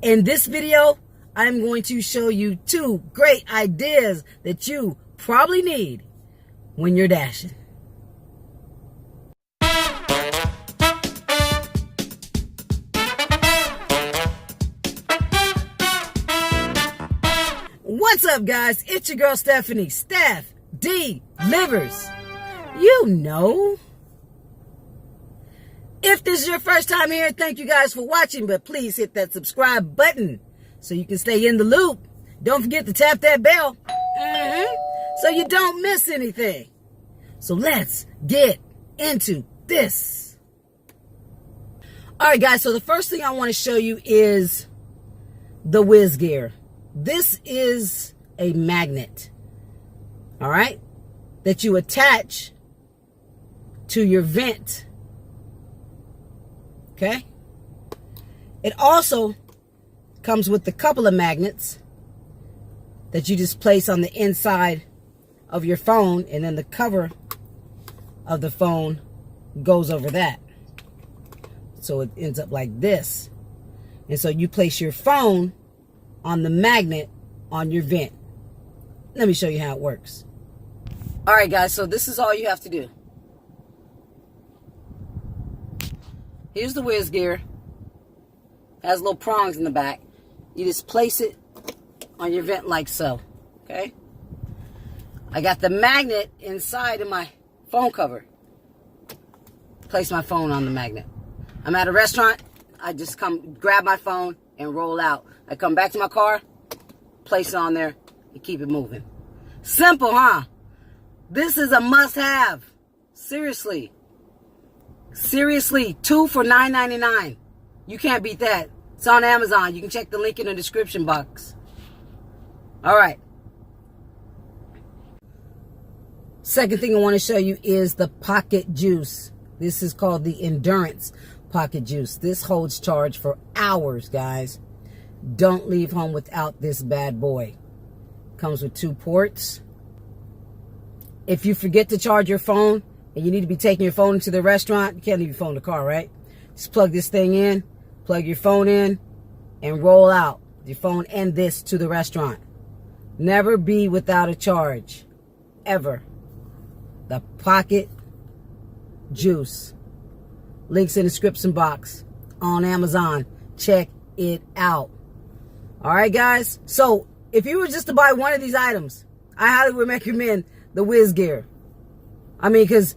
In this video, I'm going to show you 2 great ideas that you probably need when you're dashing. What's up, guys? It's your girl Stephanie. Steph delivers. You know. If this is your first time here, thank you guys for watching, but please hit that subscribe button so you can stay in the loop. Don't forget to tap that bell so you don't miss anything. So let's get into this. All right, guys, so the first thing I want to show you is the Wizgear. This is a magnet, all right, that you attach to your vent. Okay. It also comes with a couple of magnets that you just place on the inside of your phone, and then the cover of the phone goes over that. So it ends up like this. And so you place your phone on the magnet on your vent. Let me show you how it works. All right, guys, so this is all you have to do. Here's the Wizgear. Has little prongs in the back. You just place it on your vent like so. Okay? I got the magnet inside of my phone cover. Place my phone on the magnet. I'm at a restaurant. I just come grab my phone and roll out. I come back to my car, place it on there, and keep it moving. Simple, huh? This is a must-have. Seriously. Seriously, 2 for $9.99. You can't beat that. It's on Amazon. You can check the link in the description box. All right. Second thing I want to show you is the Pocket Juice. This is called the Endurance Pocket Juice. This holds charge for hours, guys. Don't leave home without this bad boy. Comes with 2 ports. If you forget to charge your phone, and you need to be taking your phone into the restaurant, you can't leave your phone in the car, right? Just plug this thing in, plug your phone in, and roll out your phone and this to the restaurant. Never be without a charge, ever. The Pocket Juice. Links in the description box on Amazon. Check it out. All right, guys? So, if you were just to buy one of these items, I highly would recommend the Wizgear. I mean, because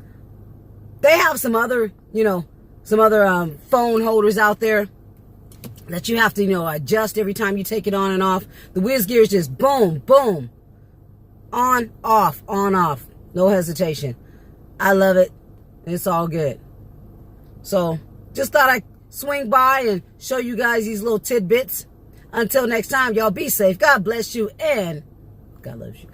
they have some other, phone holders out there that you have to, adjust every time you take it on and off. The Wizgear is just boom, boom. On, off, on, off. No hesitation. I love it. It's all good. So, just thought I'd swing by and show you guys these little tidbits. Until next time, y'all be safe. God bless you, and God loves you.